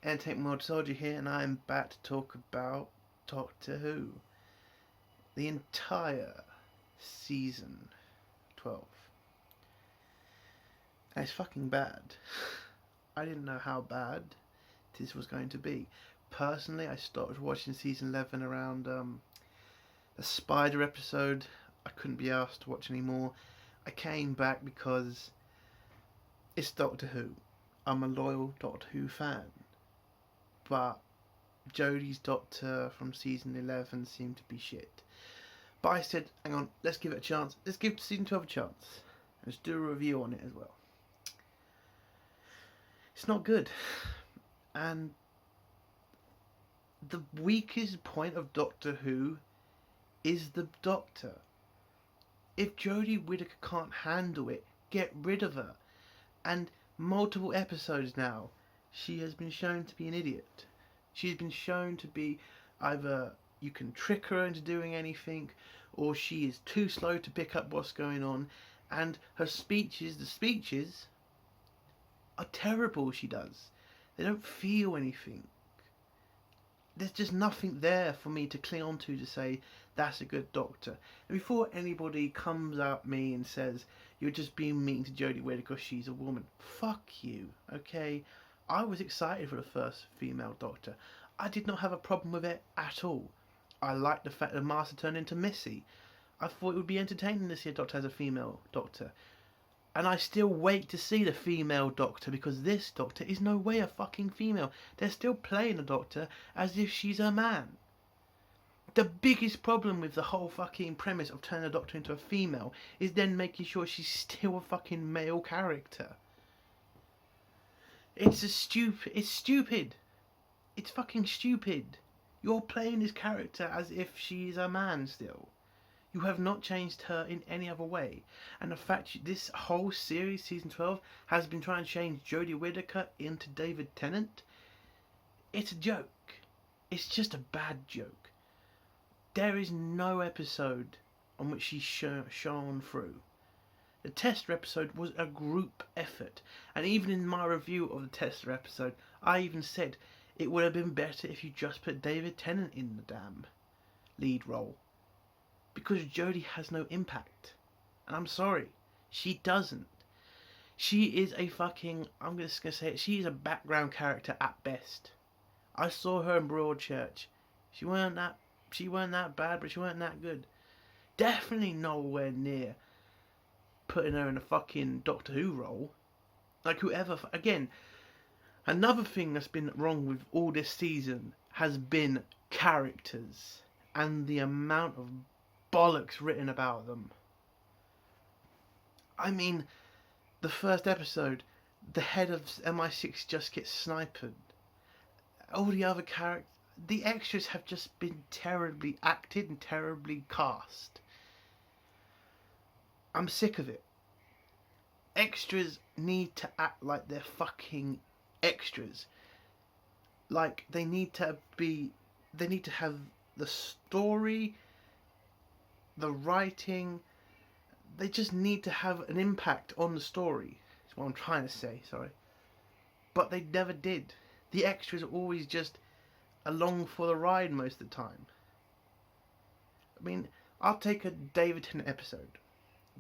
Entertainment World Soldier here, and I'm back to talk about Doctor Who. The entire season 12. And it's fucking bad. I didn't know how bad this was going to be. Personally, I started watching season 11 around the Spider episode. I couldn't be asked to watch anymore. I came back because it's Doctor Who. I'm a loyal Doctor Who fan. But Jodie's Doctor from season 11 seemed to be shit. But I said, hang on, let's give it a chance. Let's give season 12 a chance. Let's do a review on it as well. It's not good. And the weakest point of Doctor Who is the Doctor. If Jodie Whittaker can't handle it, get rid of her. And multiple episodes now, she has been shown to be an idiot. She's been shown to be either you can trick her into doing anything, or she is too slow to pick up what's going on, and her speeches, the speeches, are terrible she does. They don't feel anything. There's just nothing there for me to cling on to say that's a good Doctor. And before anybody comes at me and says you're just being mean to Jodie Whittaker because she's a woman, fuck you, okay? I was excited for the first female Doctor. I did not have a problem with it at all. I liked the fact that Master turned into Missy. I thought it would be entertaining to see a Doctor as a female Doctor. And I still wait to see the female Doctor, because this Doctor is no way a fucking female. They're still playing the Doctor as if she's a man. The biggest problem with the whole fucking premise of turning the Doctor into a female is then making sure she's still a fucking male character. It's stupid. It's fucking stupid. You're playing this character as if she's a man still. You have not changed her in any other way. And the fact this whole series, season 12, has been trying to change Jodie Whittaker into David Tennant, it's a joke. It's just a bad joke. There is no episode on which she's shone through. The Tester episode was a group effort, and even in my review of the Tester episode, I even said it would have been better if you just put David Tennant in the damn lead role. Because Jodie has no impact. And I'm sorry, she doesn't. She is a fucking, I'm just going to say it, she is a background character at best. I saw her in Broadchurch. She weren't that bad, but she weren't that good. Definitely nowhere near putting her in a fucking Doctor Who role. Like whoever, again, another thing that's been wrong with all this season has been characters and the amount of bollocks written about them. I mean, the first episode, the head of MI6 just gets sniped. All the other characters, the extras have just been terribly acted and terribly cast. I'm sick of it. Extras need to act like they're fucking extras. Like, they need to have the story, the writing, they just need to have an impact on the story. That's what I'm trying to say, sorry. But they never did. The extras are always just along for the ride most of the time. I mean, I'll take a David Tennant episode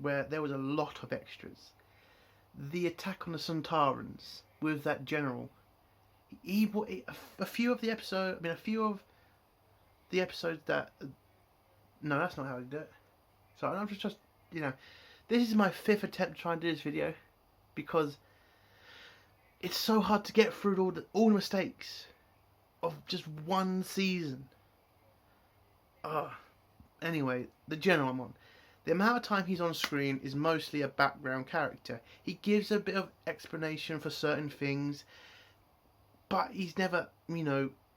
where there was a lot of extras. The attack on the Sontarans with that general. A few of the episodes that... No, that's not how I do it. So I'm just, this is my 5th attempt to try and do this video, because it's so hard to get through all the mistakes of just one season. Anyway, the general I'm on. The amount of time he's on screen is mostly a background character. He gives a bit of explanation for certain things, but he's never,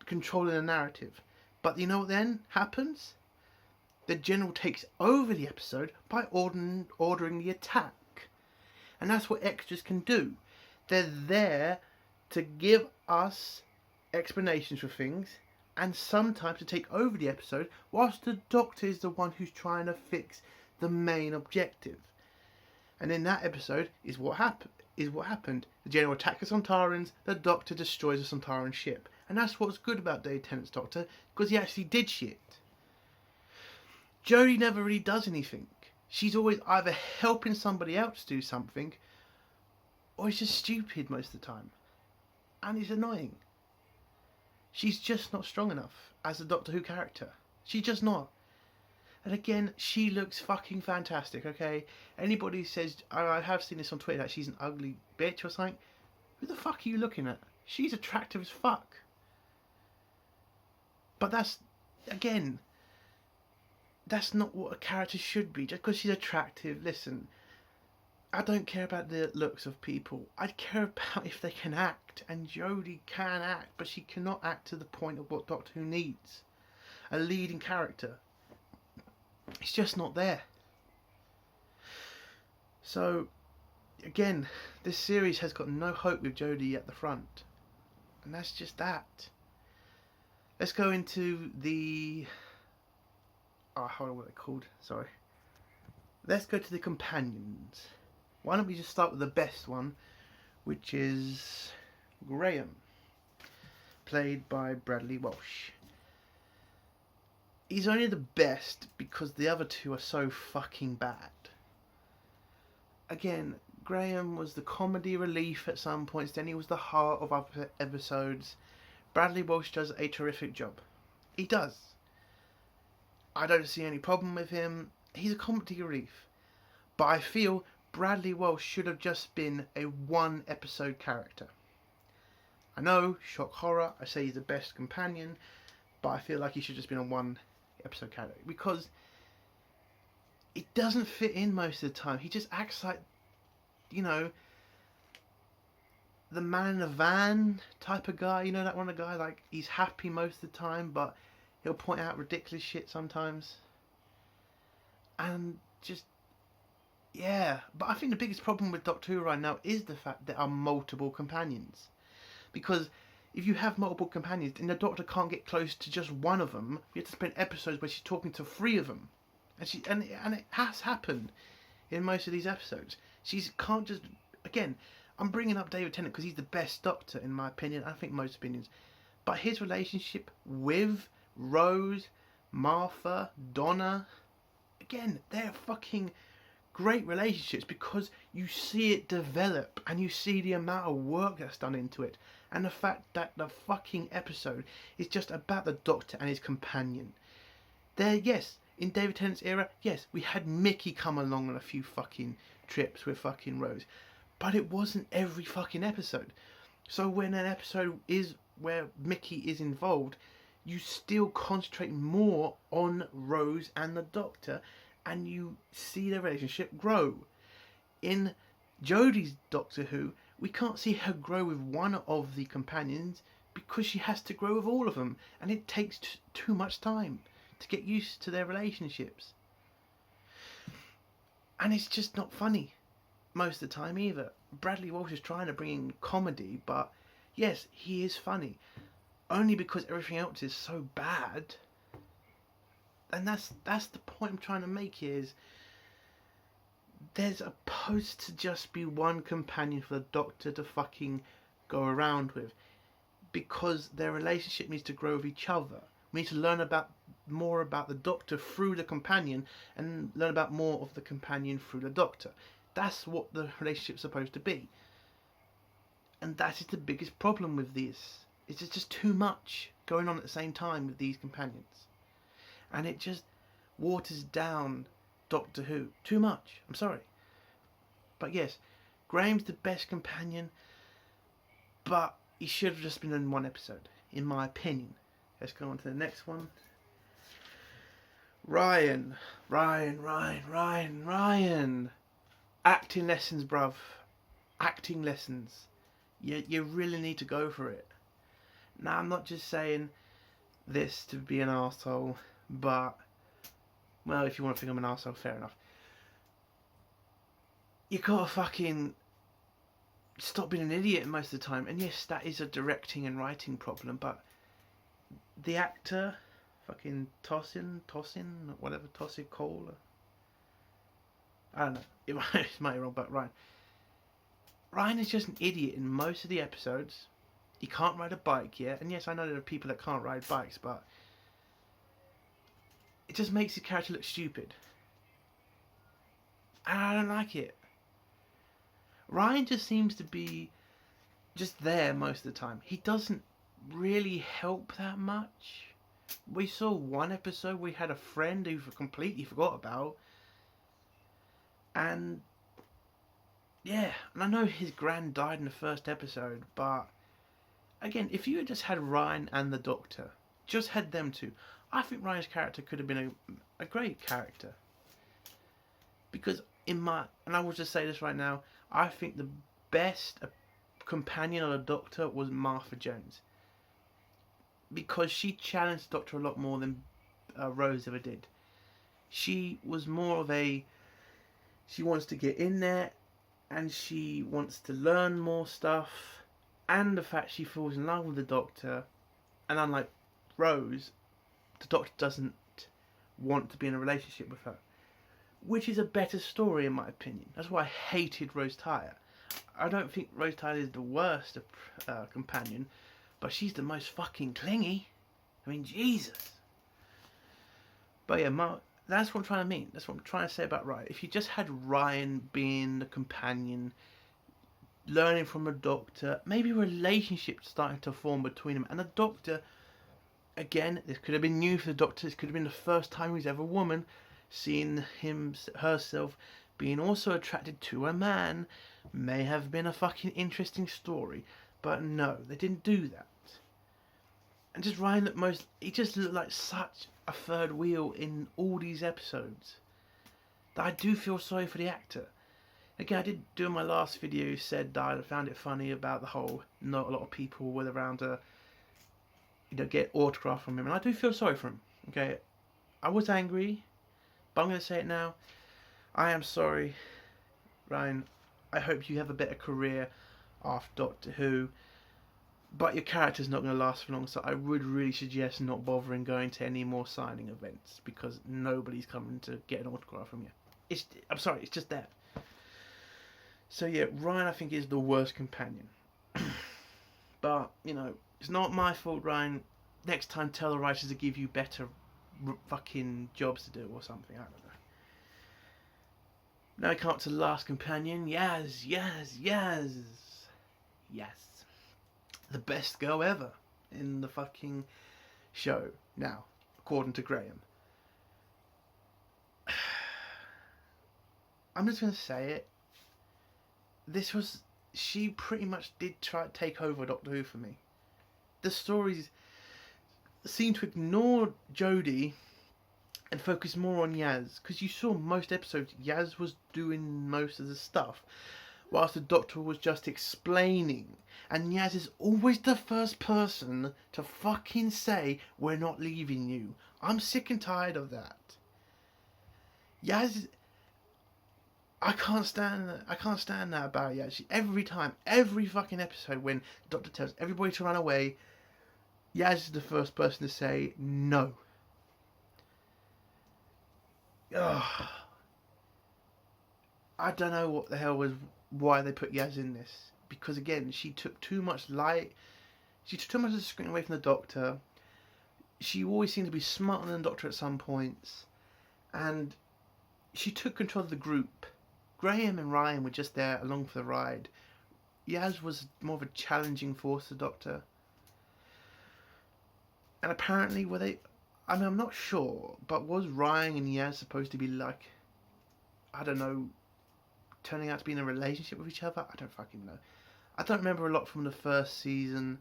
controlling the narrative. But you know what then happens? The general takes over the episode by ordering the attack. And that's what extras can do. They're there to give us explanations for things, and sometimes to take over the episode whilst the Doctor is the one who's trying to fix the main objective. And in that episode is what happened. is what happened. The General attacked the Sontarans, the Doctor destroys the Sontaran ship. And that's what's good about David Tennant's Doctor, because he actually did shit. Jodie never really does anything. She's always either helping somebody else do something, or it's just stupid most of the time. And it's annoying. She's just not strong enough as a Doctor Who character. She's just not. And again, she looks fucking fantastic, okay? Anybody who says, I have seen this on Twitter, that she's an ugly bitch or something, who the fuck are you looking at? She's attractive as fuck. But that's, again, that's not what a character should be. Just because she's attractive, listen, I don't care about the looks of people. I care about if they can act. And Jodie can act, but she cannot act to the point of what Doctor Who needs. A leading character. It's just not there. So, again, this series has got no hope with Jodie at the front. And that's just that. Let's go into the... Oh, hold on, what are they called? Sorry. Let's go to the companions. Why don't we just start with the best one, which is Graham, played by Bradley Walsh. He's only the best because the other two are so fucking bad. Again, Graham was the comedy relief at some points, then he was the heart of other episodes. Bradley Walsh does a terrific job. He does. I don't see any problem with him. He's a comedy relief. But I feel Bradley Walsh should have just been a one episode character. I know, shock horror, I say he's the best companion, but I feel like he should have just been a one episode character. Because it doesn't fit in most of the time. He just acts like, you know, the man in the van type of guy. You know, that one of the guy, like, he's happy most of the time, but he'll point out ridiculous shit sometimes. And just, yeah. But I think the biggest problem with Doctor Who right now is the fact there are multiple companions. Because if you have multiple companions, then the Doctor can't get close to just one of them. You have to spend episodes where she's talking to three of them. And it has happened in most of these episodes. She can't just... Again, I'm bringing up David Tennant because he's the best Doctor, in my opinion. I think most opinions. But his relationship with Rose, Martha, Donna... Again, they're fucking great relationships because you see it develop and you see the amount of work that's done into it. And the fact that the fucking episode is just about the Doctor and his companion. Yes, in David Tennant's era, yes, we had Mickey come along on a few fucking trips with fucking Rose. But it wasn't every fucking episode. So when an episode is where Mickey is involved, you still concentrate more on Rose and the Doctor, and you see their relationship grow. In Jodie's Doctor Who, we can't see her grow with one of the companions because she has to grow with all of them, and it takes too much time to get used to their relationships. And it's just not funny most of the time either. Bradley Walsh is trying to bring in comedy, but yes, he is funny. Only because everything else is so bad. And that's the point I'm trying to make here is there's supposed to just be one companion for the Doctor to fucking go around with. Because their relationship needs to grow with each other. We need to learn more about the Doctor through the companion and learn about more of the companion through the Doctor. That's what the relationship's supposed to be. And that is the biggest problem with this. It's just too much going on at the same time with these companions. And it just waters down Doctor Who. Too much. I'm sorry. But yes, Graham's the best companion, but he should have just been in one episode, in my opinion. Let's go on to the next one. Ryan. Acting lessons, bruv. Acting lessons. You really need to go for it. Now, I'm not just saying this to be an arsehole, but, well, if you want to think I'm an arsehole, fair enough. You gotta fucking stop being an idiot most of the time. And yes, that is a directing and writing problem, but the actor, fucking Tosin, whatever, Tosin Cole, I don't know, it might be wrong, but right. Ryan is just an idiot in most of the episodes. He can't ride a bike yet, and yes, I know there are people that can't ride bikes, but it just makes his character look stupid. And I don't like it. Ryan just seems to be just there most of the time. He doesn't really help that much. We saw one episode we had a friend who completely forgot about. And yeah, and I know his gran died in the first episode, but again, if you had just had Ryan and the Doctor, just had them two, I think Ryan's character could have been a great character. Because and I will just say this right now, I think the best companion of the Doctor was Martha Jones. Because she challenged the Doctor a lot more than Rose ever did. She was more of she wants to get in there and she wants to learn more stuff, and the fact she falls in love with the Doctor, and unlike Rose, the Doctor doesn't want to be in a relationship with her, which is a better story in my opinion. That's why I hated Rose Tyler. I don't think Rose Tyler is the worst companion, but she's the most fucking clingy. I mean, Jesus. But yeah, that's what I'm trying to mean. That's what I'm trying to say about Ryan. If you just had Ryan being the companion, learning from the Doctor, maybe a relationship starting to form between him and the Doctor. Again, this could have been new for the Doctor. This could have been the first time he's ever a woman, seeing herself being also attracted to a man. May have been a fucking interesting story, but no, they didn't do that. And just Ryan he just looked like such a third wheel in all these episodes that I do feel sorry for the actor. Again, I did do in my last video said that I found it funny about the whole not a lot of people were around to get autograph from him, and I do feel sorry for him. Okay, I was angry, but I'm going to say it now. I am sorry, Ryan. I hope you have a better career after Doctor Who, but your character's not going to last for long, so I would really suggest not bothering going to any more signing events, because nobody's coming to get an autograph from you. I'm sorry, it's just that. So yeah, Ryan I think is the worst companion. But, it's not my fault, Ryan. Next time tell the writers to give you better fucking jobs to do or something, I don't know. Now I come up to the last companion. Yaz. The best girl ever in the fucking show. Now, according to Graham. I'm just going to say it. She pretty much did try to take over Doctor Who for me. The stories seem to ignore Jodie and focus more on Yaz, because you saw most episodes Yaz was doing most of the stuff whilst the Doctor was just explaining, and Yaz is always the first person to fucking say we're not leaving you. I'm sick and tired of that. Yaz, I can't stand that about Yaz. Every fucking episode when the Doctor tells everybody to run away, Yaz is the first person to say no. Ugh. I don't know what the hell why they put Yaz in this, because again she took too much of the screen away from the Doctor. She always seemed to be smarter than the Doctor at some points, and she took control of the group. Graham and Ryan were just there along for the ride. Yaz was more of a challenging force to the Doctor. And apparently I'm not sure, but was Ryan and Yaz supposed to be turning out to be in a relationship with each other? I don't fucking know. I don't remember a lot from the first season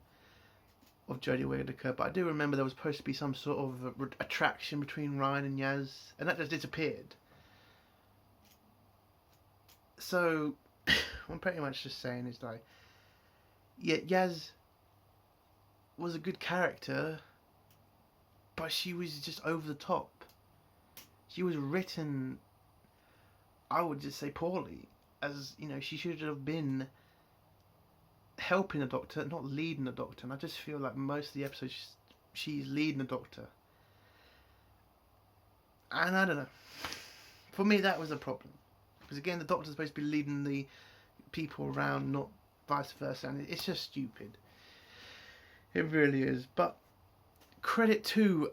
of Jodie Whittaker, but I do remember there was supposed to be some sort of attraction between Ryan and Yaz, and that just disappeared. So, what I'm pretty much just saying is Yaz was a good character, but she was just over the top. She was written, I would just say, poorly. As, she should have been helping the Doctor, not leading the Doctor. And I just feel like most of the episodes, she's leading the Doctor. And I don't know. For me, that was a problem. Because again, the Doctor's supposed to be leading the people around, not vice versa, and it's just stupid. It really is. But credit to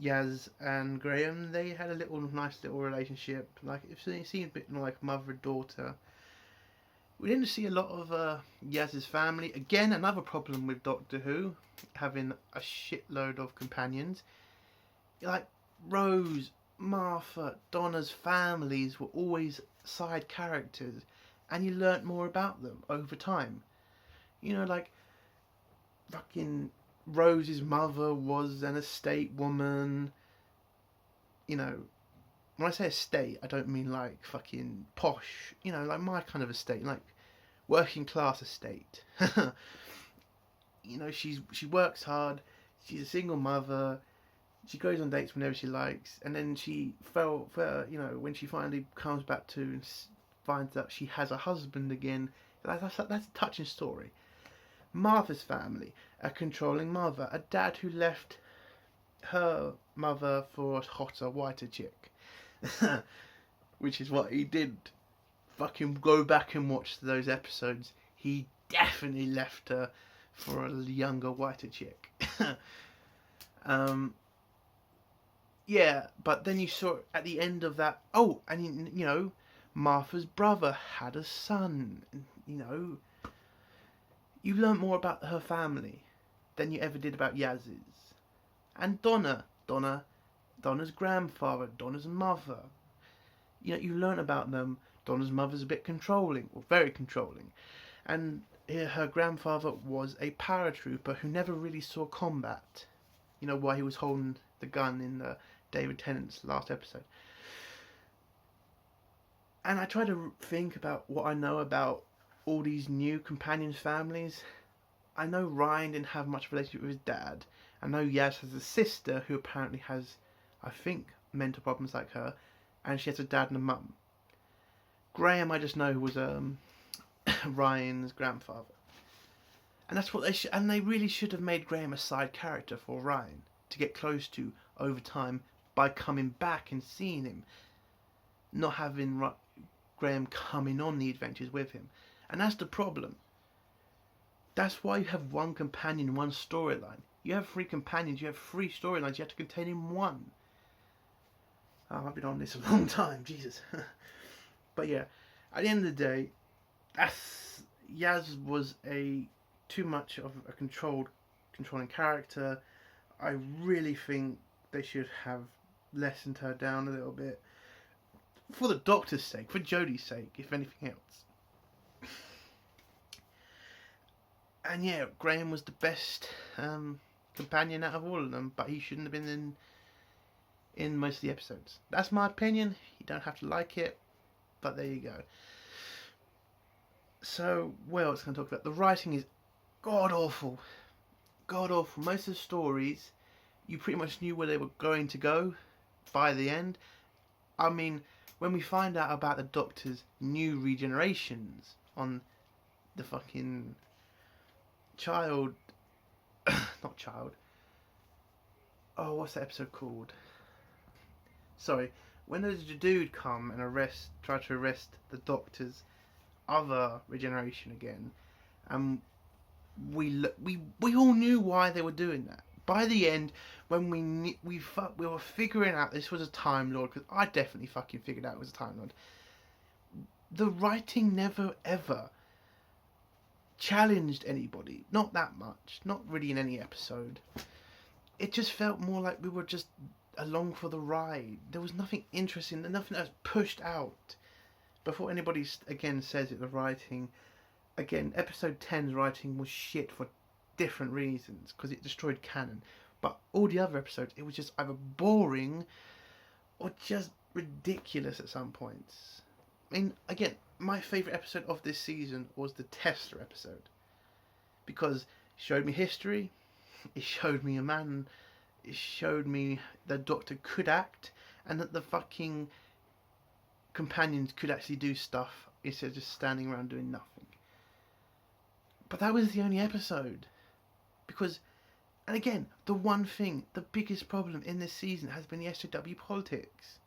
Yaz and Graham. They had a nice little relationship. Like it seemed a bit more like mother and daughter. We didn't see a lot of Yaz's family. Again, another problem with Doctor Who, having a shitload of companions. Like Rose, Martha, Donna's families were always side characters, and you learnt more about them over time. You know, like fucking Rose's mother was an estate woman. You know, when I say estate, I don't mean like fucking posh. You know, like my kind of estate, like working class estate. You know, she works hard. She's a single mother. She goes on dates whenever she likes, and then she you know, when she finally comes back to and finds out she has a husband again. That's a touching story. Martha's family, a controlling mother, a dad who left her mother for a hotter, whiter chick. Which is what he did. Fucking go back and watch those episodes. He definitely left her for a younger, whiter chick. Yeah, but then you saw at the end of that. Oh, and you know, Martha's brother had a son. You know, you learn more about her family than you ever did about Yaz's. And Donna's grandfather, Donna's mother. You know, you learn about them. Donna's mother's a bit controlling, or very controlling, and her grandfather was a paratrooper who never really saw combat. You know, while he was holding the gun in David Tennant's last episode. And I try to think about what I know about all these new companions' families. I know Ryan didn't have much relationship with his dad. I know Yaz has a sister who apparently has, I think, mental problems like her, and she has a dad and a mum. Graham, I just know, was Ryan's grandfather. And that's what they really should have made Graham a side character for Ryan to get close to over time by coming back and seeing him, not having Graham coming on the adventures with him. And that's the problem. That's why you have one companion, one storyline. You have 3 companions, you have 3 storylines, you have to contain in one. Oh, I've been on this a long time, Jesus. But yeah, at the end of the day, Yaz was too much of a controlling character. I really think they should have lessened her down a little bit. For the Doctor's sake, for Jodie's sake, if anything else. And yeah, Graham was the best companion out of all of them, but he shouldn't have been in most of the episodes. That's my opinion. You don't have to like it, but there you go. So, what else can I talk about? The writing is god awful. God awful. Most of the stories, you pretty much knew where they were going to go by the end. I mean, when we find out about the Doctor's new regenerations on the fucking not child. Oh, what's that episode called? Sorry, when does the dude come and try to arrest the Doctor's other regeneration again, and we all knew why they were doing that. By the end, when we were figuring out this was a Time Lord, because I definitely fucking figured out it was a Time Lord. The writing never ever challenged anybody, not that much, not really in any episode. It just felt more like we were just along for the ride. There was nothing interesting, nothing that was pushed out. Before anybody again says it, the writing, again, episode 10's writing was shit for different reasons, because it destroyed canon. But all the other episodes, it was just either boring or just ridiculous at some points. I mean, again, my favourite episode of this season was the Tesla episode, because it showed me history, it showed me a man, it showed me the Doctor could act, and that the fucking companions could actually do stuff instead of just standing around doing nothing. But that was the only episode, because, and again, the one thing, the biggest problem in this season has been the SJW politics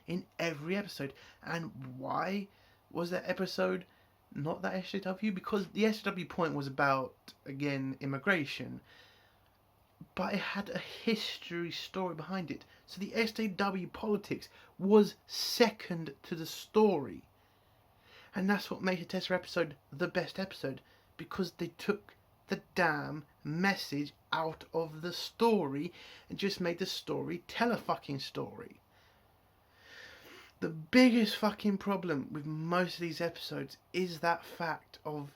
in every episode. And why? was that episode not that SJW? Because the SJW point was about, again, immigration, but it had a history story behind it. So the SJW politics was second to the story. And that's what made the Tesseract episode the best episode, because they took the damn message out of the story and just made the story tell a fucking story. The biggest fucking problem with most of these episodes is that fact of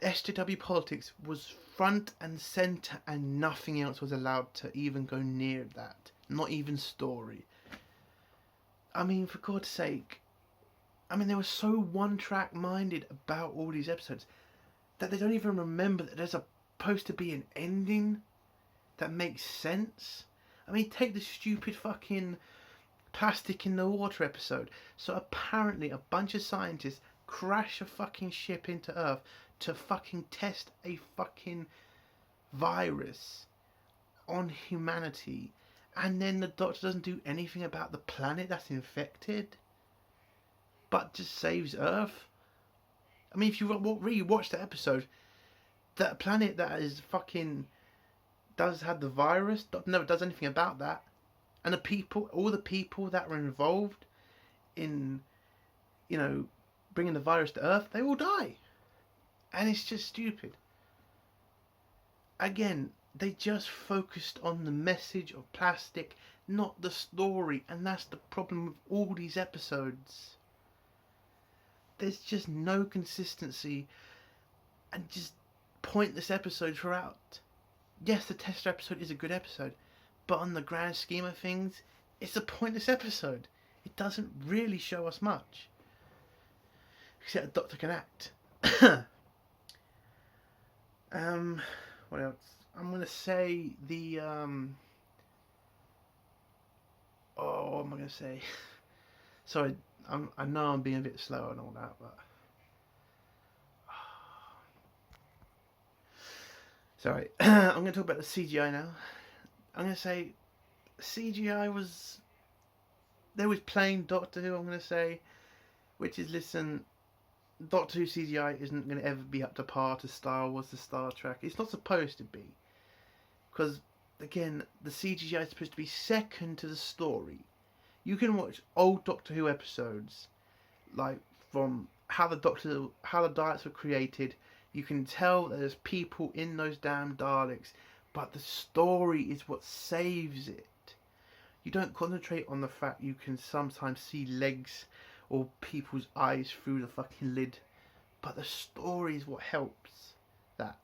SJW politics was front and centre and nothing else was allowed to even go near that. Not even story. I mean, for God's sake, they were so one-track minded about all these episodes that they don't even remember that there's supposed to be an ending that makes sense. I mean, take the stupid fucking plastic in the water episode. So apparently a bunch of scientists crash a fucking ship into Earth to fucking test a fucking virus on humanity, and then the Doctor doesn't do anything about the planet that's infected, but just saves Earth. I mean, if you really watch the episode, that planet that is fucking does have the virus never does anything about that, and the people, all the people that were involved in, bringing the virus to Earth, they all die, and it's just stupid. Again, they just focused on the message of plastic, not the story, and that's the problem with all these episodes. There's just no consistency and just pointless episodes throughout. Yes, the Tester episode is a good episode, but on the grand scheme of things, it's a pointless episode. It doesn't really show us much, except the Doctor can act. What else? I'm gonna say the what am I gonna say? Sorry, I know I'm being a bit slow and all that, but sorry. I'm gonna talk about the CGI now. I'm gonna say CGI was, there was plain Doctor Who. I'm gonna say, which is, listen, Doctor Who CGI isn't going to ever be up to par to Star Wars, to Star Trek. It's not supposed to be. Because, again, the CGI is supposed to be second to the story. You can watch old Doctor Who episodes, like from how the Daleks were created. You can tell that there's people in those damn Daleks, but the story is what saves it. You don't concentrate on the fact you can sometimes see legs or people's eyes through the fucking lid, but the story is what helps that.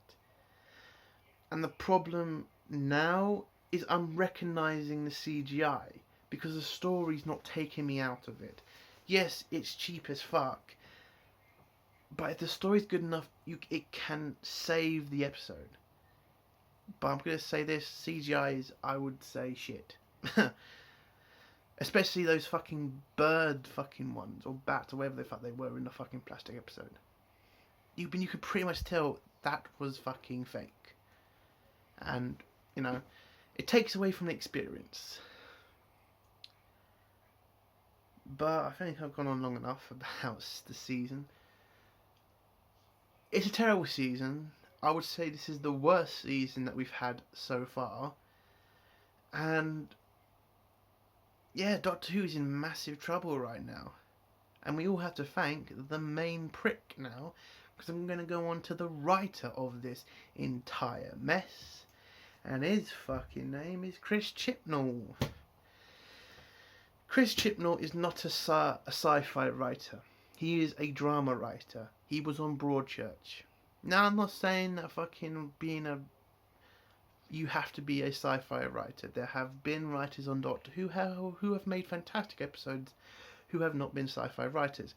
And the problem now is I'm recognising the CGI because the story's not taking me out of it. Yes, it's cheap as fuck, but if the story's good enough, it can save the episode. But I'm going to say this, CGI is, I would say, shit. Especially those fucking bird fucking ones, or bats, or whatever the fuck they were in the fucking plastic episode. You could pretty much tell that was fucking fake. And, it takes away from the experience. But I think I've gone on long enough about the season. It's a terrible season. I would say this is the worst season that we've had so far. And yeah, Doctor Who's in massive trouble right now. And we all have to thank the main prick now, because I'm going to go on to the writer of this entire mess. And his fucking name is Chris Chibnall. Chris Chibnall is not a sci-fi writer. He is a drama writer. He was on Broadchurch. Now, I'm not saying that fucking you have to be a sci-fi writer. There have been writers on Doctor Who who have made fantastic episodes who have not been sci-fi writers.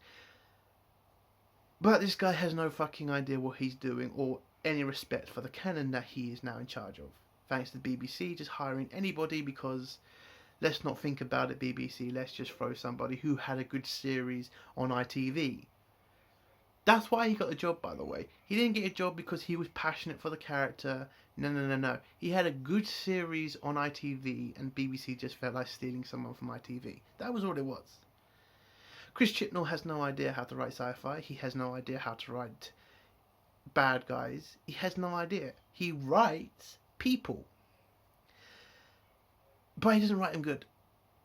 But this guy has no fucking idea what he's doing or any respect for the canon that he is now in charge of. Thanks to the BBC just hiring anybody because, let's not think about it, BBC, let's just throw somebody who had a good series on ITV. That's why he got the job, by the way. He didn't get a job because he was passionate for the character. No. He had a good series on ITV and BBC just felt like stealing someone from ITV. That was all it was. Chris Chibnall has no idea how to write sci-fi. He has no idea how to write bad guys. He has no idea. He writes people. But he doesn't write them good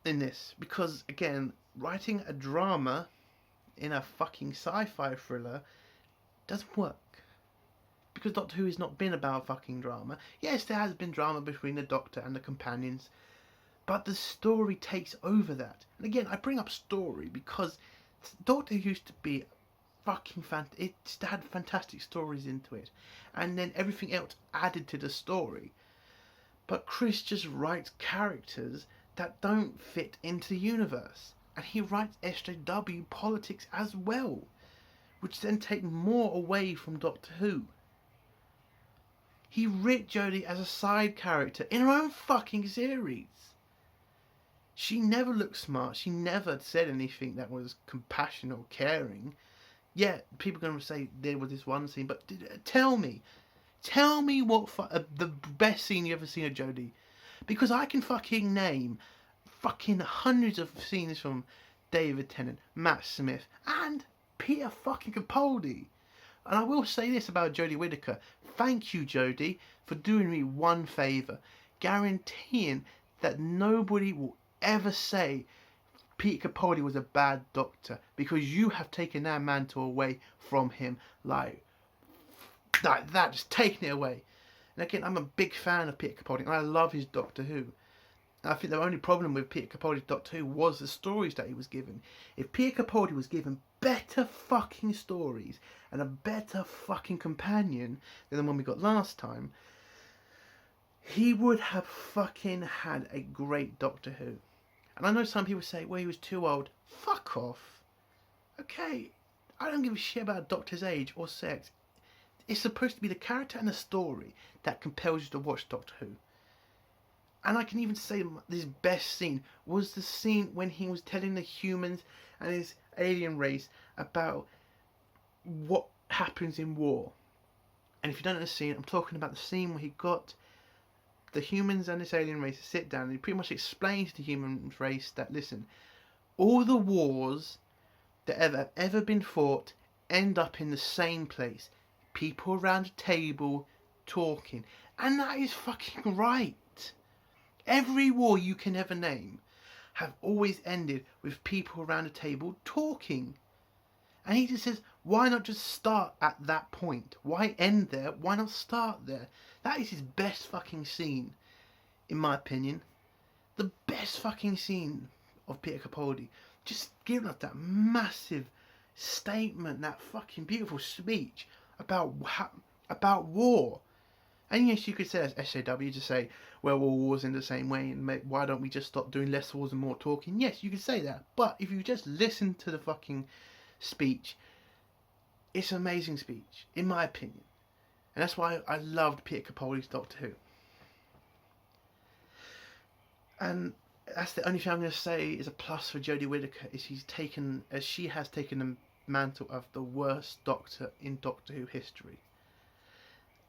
in this. Because, again, writing a drama in a fucking sci-fi thriller doesn't work. Because Doctor Who has not been about fucking drama. Yes, there has been drama between the Doctor and the companions. But the story takes over that. And again, I bring up story because Doctor Who used to be fucking it had fantastic stories into it. And then everything else added to the story. But Chris just writes characters that don't fit into the universe. And he writes SJW politics as well. Which then take more away from Doctor Who. He writ Jodie as a side character in her own fucking series. She never looked smart. She never said anything that was compassionate or caring. Yeah, people are going to say there was this one scene, but tell me what the best scene you ever seen of Jodie. Because I can fucking name fucking hundreds of scenes from David Tennant, Matt Smith, and Peter fucking Capaldi. And I will say this about Jodie Whittaker. Thank you, Jodie, for doing me one favour. Guaranteeing that nobody will ever say Peter Capaldi was a bad Doctor. Because you have taken that mantle away from him. Like that, just taking it away. And again, I'm a big fan of Peter Capaldi. And I love his Doctor Who. I think the only problem with Peter Capaldi's Doctor Who was the stories that he was given. If Peter Capaldi was given better fucking stories and a better fucking companion than the one we got last time, he would have fucking had a great Doctor Who. And I know some people say, well, he was too old. Fuck off. Okay, I don't give a shit about a Doctor's age or sex. It's supposed to be the character and the story that compels you to watch Doctor Who. And I can even say this best scene was the scene when he was telling the humans and his alien race about what happens in war. And if you don't know the scene, I'm talking about the scene where he got the humans and this alien race to sit down and he pretty much explains to the human race that, listen, all the wars that have ever been fought end up in the same place. People around a table talking. And that is fucking right. Every war you can ever name have always ended with people around a table talking. And he just says, why not just start at that point? Why end there? Why not start there? That is his best fucking scene, in my opinion. The best fucking scene of Peter Capaldi. Just giving us that massive statement, that fucking beautiful speech about war. And yes, you could say as SJW to say, well, all wars in the same way, and why don't we just stop doing less wars and more talking? Yes, you could say that. But if you just listen to the fucking speech, it's an amazing speech, in my opinion. And that's why I loved Peter Capaldi's Doctor Who. And that's the only thing I'm going to say is a plus for Jodie Whittaker, is she has taken the mantle of the worst Doctor in Doctor Who history.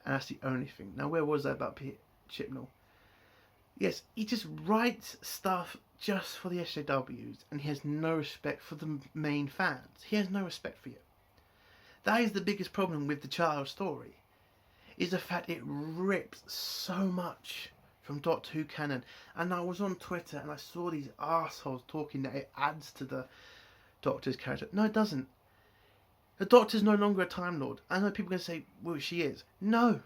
And that's the only thing. Now, where was I about Peter Chibnall? Yes, he just writes stuff just for the SJWs, and he has no respect for the main fans. He has no respect for you. That is the biggest problem with the child story, is the fact it rips so much from Doctor Who canon. And I was on Twitter and I saw these arseholes talking that it adds to the Doctor's character. No, it doesn't. The Doctor's no longer a Time Lord. I know people are going to say, well, she is. No.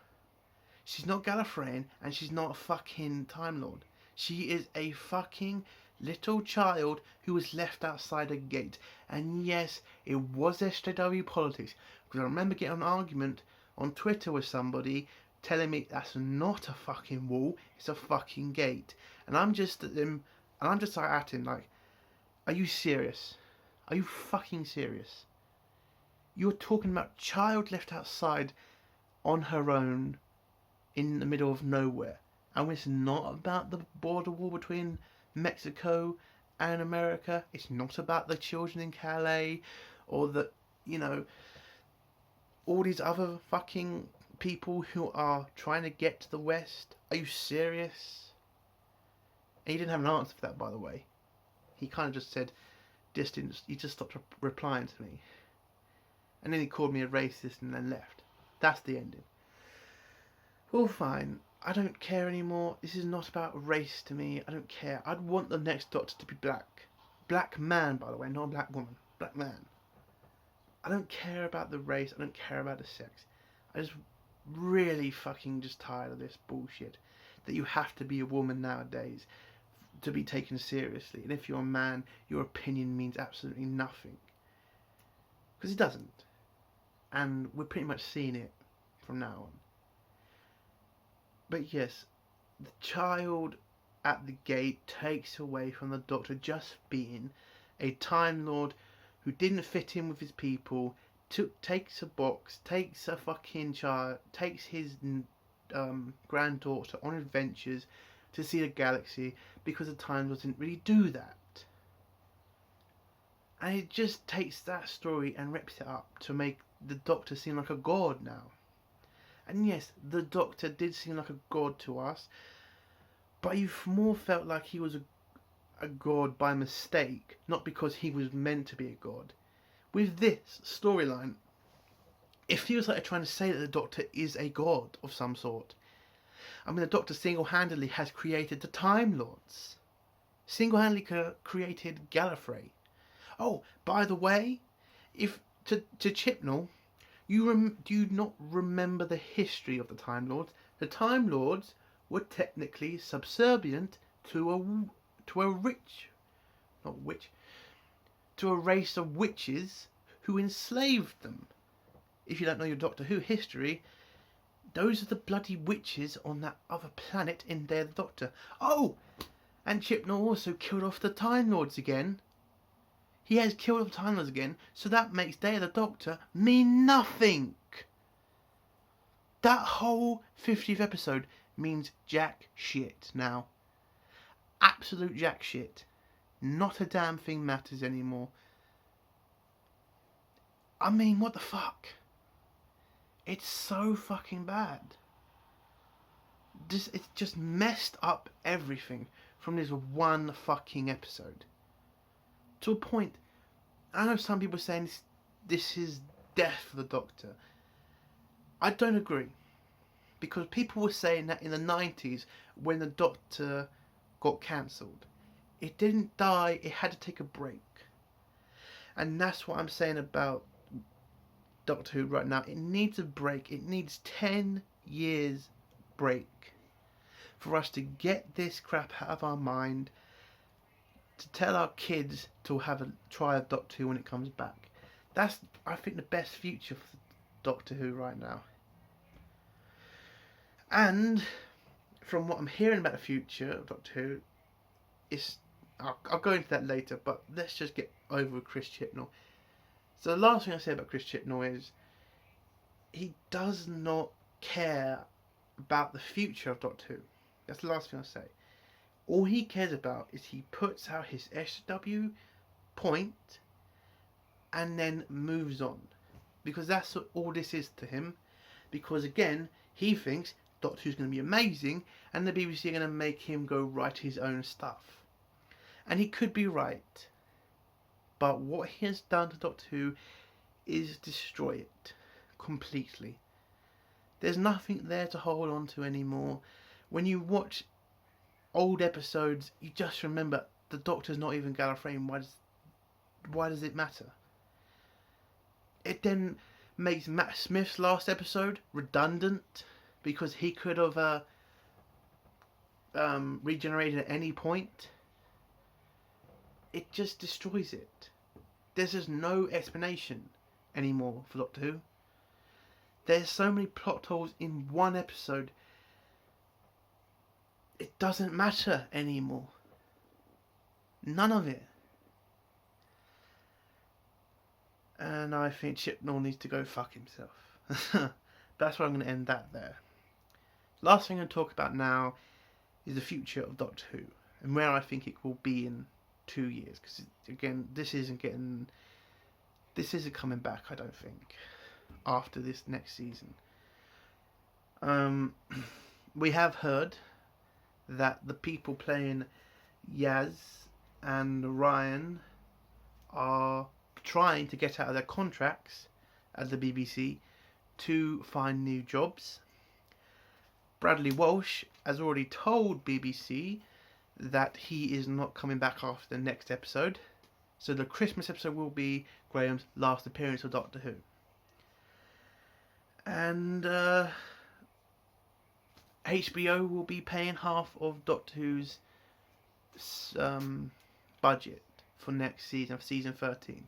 She's not Gallifreyan and she's not a fucking Time Lord. She is a fucking little child who was left outside a gate. And yes, it was SJW politics. Because I remember getting an argument on Twitter with somebody telling me that's not a fucking wall, it's a fucking gate. And I'm just like at him like, are you serious? Are you fucking serious? You're talking about a child left outside on her own in the middle of nowhere. And it's not about the border war between Mexico and America. It's not about the children in Calais or the, all these other fucking people who are trying to get to the West. Are you serious? And he didn't have an answer for that, by the way. He kind of just said, he just stopped replying to me. And then he called me a racist and then left. That's the ending. All fine. I don't care anymore. This is not about race to me. I don't care. I'd want the next Doctor to be black. Black man, by the way, not a black woman. Black man. I don't care about the race. I don't care about the sex. I just really fucking just tired of this bullshit. That you have to be a woman nowadays to be taken seriously. And if you're a man, your opinion means absolutely nothing. Because it doesn't. And we're pretty much seeing it from now on. But yes, the child at the gate takes away from the Doctor just being a Time Lord who didn't fit in with his people, takes a box, takes a fucking child, takes his granddaughter on adventures to see the galaxy, because the Time Lords didn't really do that. And it just takes that story and rips it up to make the Doctor seem like a god now. And yes, the Doctor did seem like a god to us, but you more felt like he was a god by mistake, not because he was meant to be a god. With this storyline, it feels like they're trying to say that the Doctor is a god of some sort. I mean, the Doctor single-handedly has created the Time Lords. Single-handedly created Gallifrey. Oh, by the way, if to Chibnall, do you not remember the history of the Time Lords? The Time Lords were technically subservient to a race of witches who enslaved them. If you don't know your Doctor Who history, those are the bloody witches on that other planet in their Doctor. Oh, and Chibnall also killed off the Time Lords again. He has killed off Time Lords again, so that makes Day of the Doctor mean nothing. That whole 50th episode means jack shit now. Absolute jack shit. Not a damn thing matters anymore. I mean, what the fuck? It's so fucking bad. It's just messed up everything from this one fucking episode. To a point, I know some people are saying this is death for the Doctor. I don't agree. Because people were saying that in the 90s, when the Doctor got cancelled, it didn't die, it had to take a break. And that's what I'm saying about Doctor Who right now. It needs a break. It needs 10 years break for us to get this crap out of our mind, to tell our kids to try a Doctor Who when it comes back. That's, I think, the best future for Doctor Who right now. And from what I'm hearing about the future of Doctor Who, I'll go into that later, but let's just get over with Chris Chibnall. So the last thing I say about Chris Chibnall is he does not care about the future of Doctor Who. That's the last thing I'll say. All he cares about is he puts out his SW point and then moves on. Because that's all this is to him. Because again, he thinks Doctor Who's going to be amazing and the BBC are going to make him go write his own stuff. And he could be right. But what he has done to Doctor Who is destroy it completely. There's nothing there to hold on to anymore. When you watch old episodes, you just remember the Doctor's not even Gallifreyan. Why does it matter? It then makes Matt Smith's last episode redundant because he could have regenerated at any point. It just destroys it. There's just no explanation anymore for Doctor Who. There's so many plot holes in one episode. It doesn't matter anymore. None of it. And I think Chibnall needs to go fuck himself. That's where I'm going to end that there. Last thing I'm going to talk about now is the future of Doctor Who and where I think it will be in 2 years. Because again, this isn't coming back, I don't think, after this next season. We have heard that the people playing Yaz and Ryan are trying to get out of their contracts at the BBC to find new jobs. Bradley Walsh has already told BBC that he is not coming back after the next episode. So the Christmas episode will be Graham's last appearance of Doctor Who. And HBO will be paying half of Doctor Who's budget for next season, of season 13.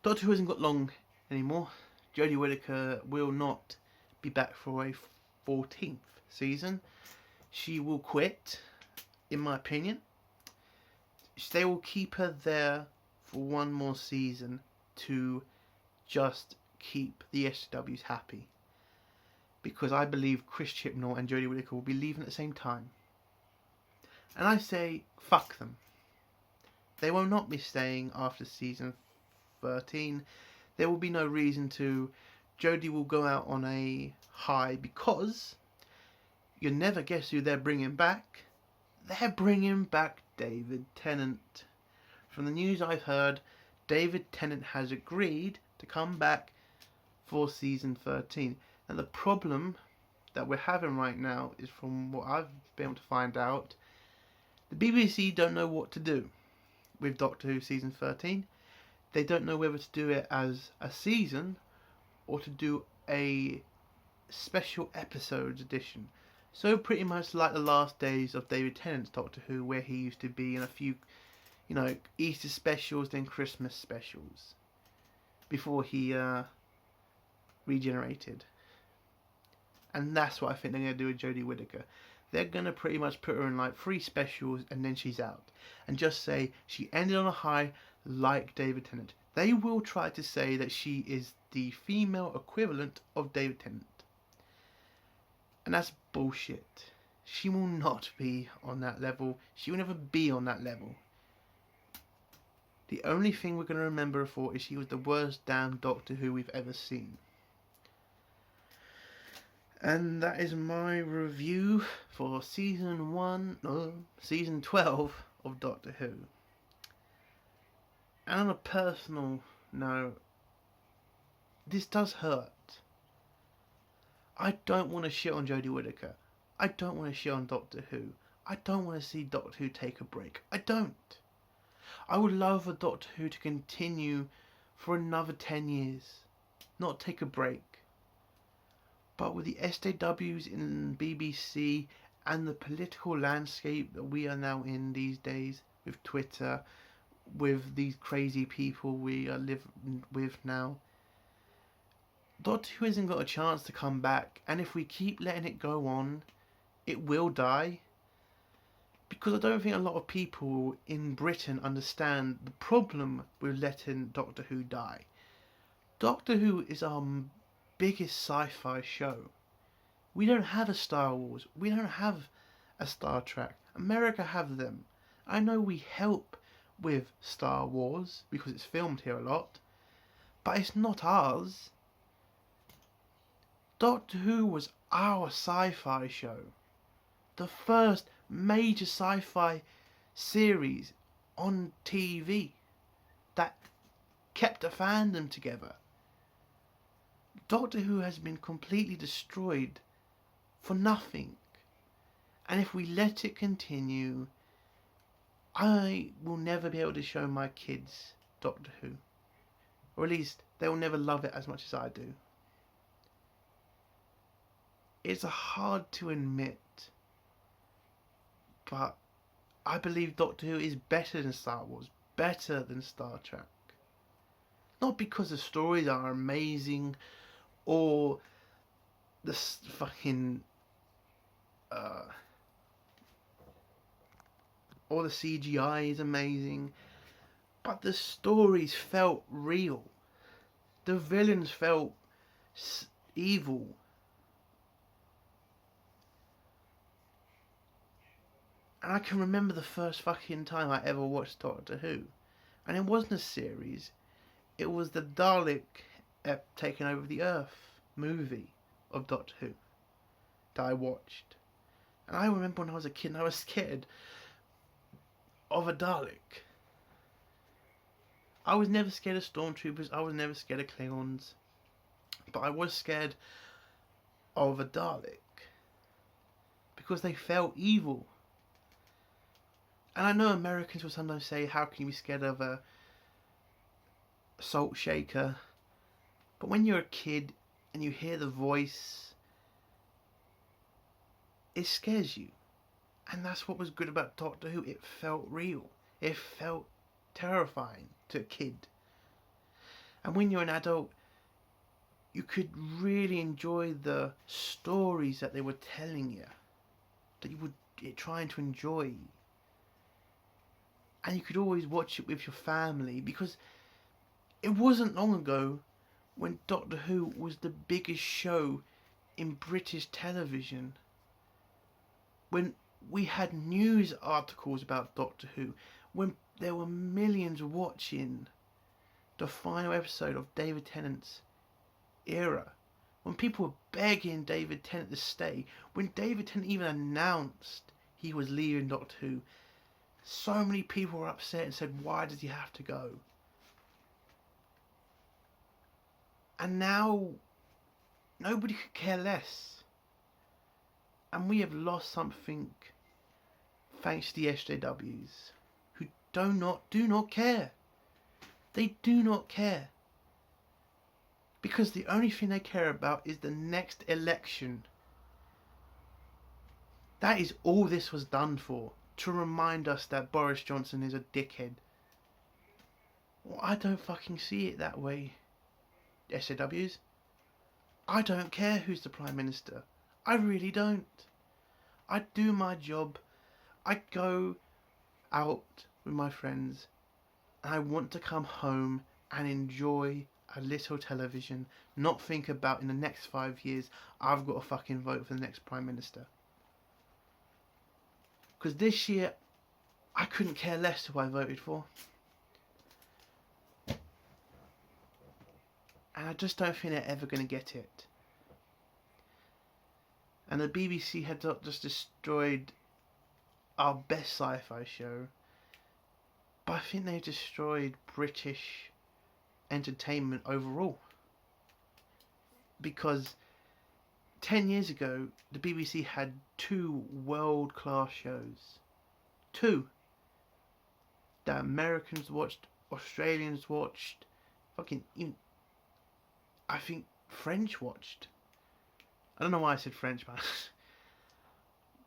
Doctor Who hasn't got long anymore. Jodie Whittaker will not be back for a 14th season. She will quit, in my opinion. They will keep her there for one more season to just keep the SJWs happy. Because I believe Chris Chibnall and Jodie Whittaker will be leaving at the same time. And I say, fuck them. They will not be staying after season 13. There will be no reason to. Jodie will go out on a high because you'll never guess who they're bringing back. They're bringing back David Tennant. From the news I've heard, David Tennant has agreed to come back for season 13. Now the problem that we're having right now is, from what I've been able to find out, the BBC don't know what to do with Doctor Who season 13. They don't know whether to do it as a season or to do a special episodes edition. So pretty much like the last days of David Tennant's Doctor Who, where he used to be in a few, Easter specials, then Christmas specials, before he regenerated. And that's what I think they're going to do with Jodie Whittaker. They're going to pretty much put her in like 3 specials and then she's out. And just say she ended on a high like David Tennant. They will try to say that she is the female equivalent of David Tennant. And that's bullshit. She will not be on that level. She will never be on that level. The only thing we're going to remember her for is she was the worst damn Doctor Who we've ever seen. And that is my review for season 12 of Doctor Who. And on a personal note, this does hurt. I don't want to shit on Jodie Whittaker. I don't want to shit on Doctor Who. I don't want to see Doctor Who take a break. I don't. I would love for Doctor Who to continue for another 10 years. Not take a break. But with the SJWs in BBC and the political landscape that we are now in these days, with Twitter, with these crazy people we are living with now, Doctor Who hasn't got a chance to come back. And if we keep letting it go on, it will die. Because I don't think a lot of people in Britain understand the problem with letting Doctor Who die. Doctor Who is our biggest sci-fi show. We don't have a Star Wars. We don't have a Star Trek. America have them. I know we help with Star Wars because it's filmed here a lot, but it's not ours. Doctor Who was our sci-fi show. The first major sci-fi series on TV that kept a fandom together. Doctor Who has been completely destroyed for nothing. And if we let it continue, I will never be able to show my kids Doctor Who. Or at least they will never love it as much as I do. It's hard to admit, but I believe Doctor Who is better than Star Wars, better than Star Trek. Not because the stories are amazing, or the fucking or the CGI is amazing, but the stories felt real. The villains felt evil. And I can remember the first fucking time I ever watched Doctor Who, and it wasn't a series. It was the Dalek taking over the Earth movie of Doctor Who that I watched. And I remember when I was a kid and I was scared of a Dalek. I was never scared of stormtroopers. I was never scared of Klingons. But I was scared of a Dalek. Because they felt evil. And I know Americans will sometimes say, how can you be scared of a salt shaker? But when you're a kid and you hear the voice, it scares you. And that's what was good about Doctor Who. It felt real. It felt terrifying to a kid. And when you're an adult, you could really enjoy the stories that they were telling you, that you were trying to enjoy. And you could always watch it with your family, because it wasn't long ago when Doctor Who was the biggest show in British television. When we had news articles about Doctor Who, when there were millions watching the final episode of David Tennant's era, when people were begging David Tennant to stay, when David Tennant even announced he was leaving Doctor Who, so many people were upset and said, why does he have to go? And now nobody could care less. And we have lost something thanks to the SJWs, who do not care. They do not care. Because the only thing they care about is the next election. That is all this was done for. To remind us that Boris Johnson is a dickhead. Well, I don't fucking see it that way, SJWs. I don't care who's the Prime Minister. I really don't. I do my job. I go out with my friends and I want to come home and enjoy a little television, not think about in the next 5 years I've got to fucking vote for the next Prime Minister. Because this year I couldn't care less who I voted for. And I just don't think they're ever going to get it. And the BBC had not just destroyed our best sci-fi show, but I think they destroyed British entertainment overall. Because 10 years ago, the BBC had 2 world-class shows. 2. That Americans watched, Australians watched, I think French watched. I don't know why I said French, man.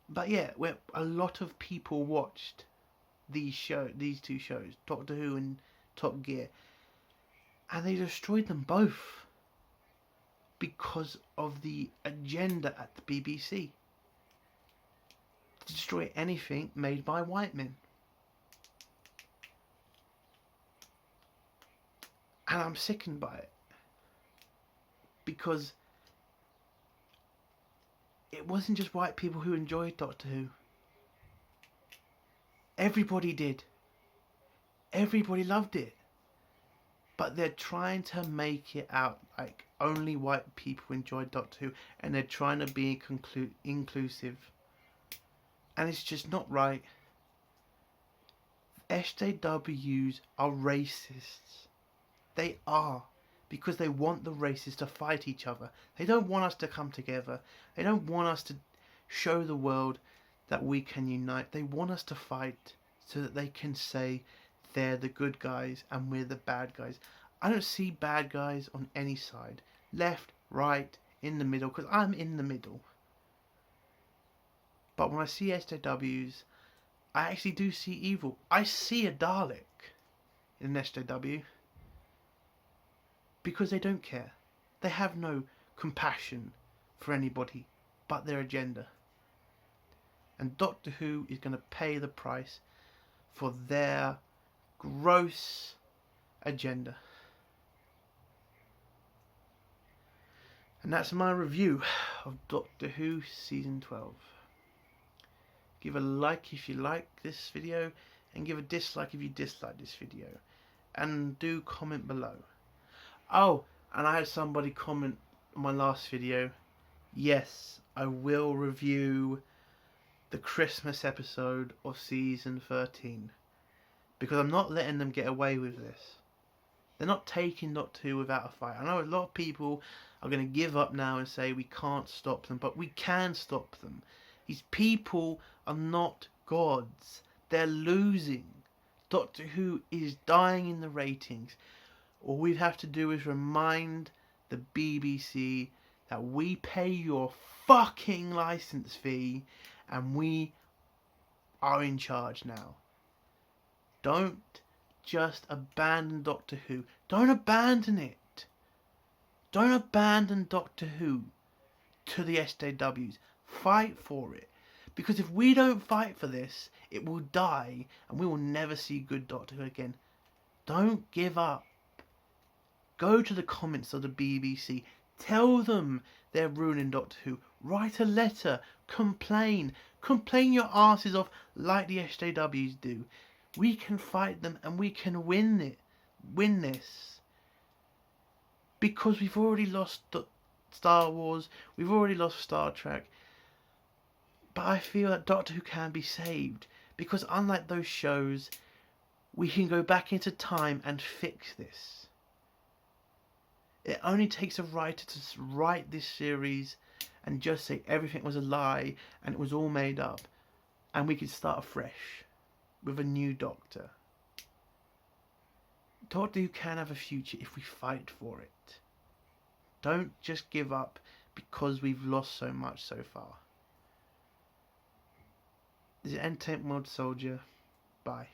But yeah, where a lot of people watched these 2 shows, Doctor Who and Top Gear, and they destroyed them both because of the agenda at the BBC to destroy anything made by white men. And I'm sickened by it, because it wasn't just white people who enjoyed Doctor Who. Everybody did. Everybody loved it. But they're trying to make it out like only white people enjoyed Doctor Who, and they're trying to be inclusive. And it's just not right. SJWs are racists. They are. Because they want the races to fight each other. They don't want us to come together. They don't want us to show the world that we can unite. They want us to fight so that they can say they're the good guys and we're the bad guys. I don't see bad guys on any side. Left, right, in the middle, because I'm in the middle. But when I see SJWs, I actually do see evil. I see a Dalek in an SJW. Because they don't care. They have no compassion for anybody but their agenda. And Doctor Who is going to pay the price for their gross agenda. And that's my review of Doctor Who Season 12. Give a like if you like this video, and give a dislike if you dislike this video. And do comment below. Oh, and I had somebody comment on my last video. Yes, I will review the Christmas episode of Season 13. Because I'm not letting them get away with this. They're not taking Doctor Who without a fight. I know a lot of people are going to give up now and say we can't stop them, but we can stop them. These people are not gods. They're losing. Doctor Who is dying in the ratings. All we have to do is remind the BBC that we pay your fucking license fee and we are in charge now. Don't just abandon Doctor Who. Don't abandon it. Don't abandon Doctor Who to the SJWs. Fight for it. Because if we don't fight for this, it will die and we will never see good Doctor Who again. Don't give up. Go to the comments of the BBC. Tell them they're ruining Doctor Who. Write a letter. Complain. Complain your asses off like the SJWs do. We can fight them and we can win it. Win this. Because we've already lost Star Wars. We've already lost Star Trek. But I feel that Doctor Who can be saved. Because unlike those shows, we can go back into time and fix this. It only takes a writer to write this series and just say everything was a lie and it was all made up. And we could start afresh with a new Doctor. Doctor Who can have a future if we fight for it. Don't just give up because we've lost so much so far. This is Entertainment World Soldier. Bye.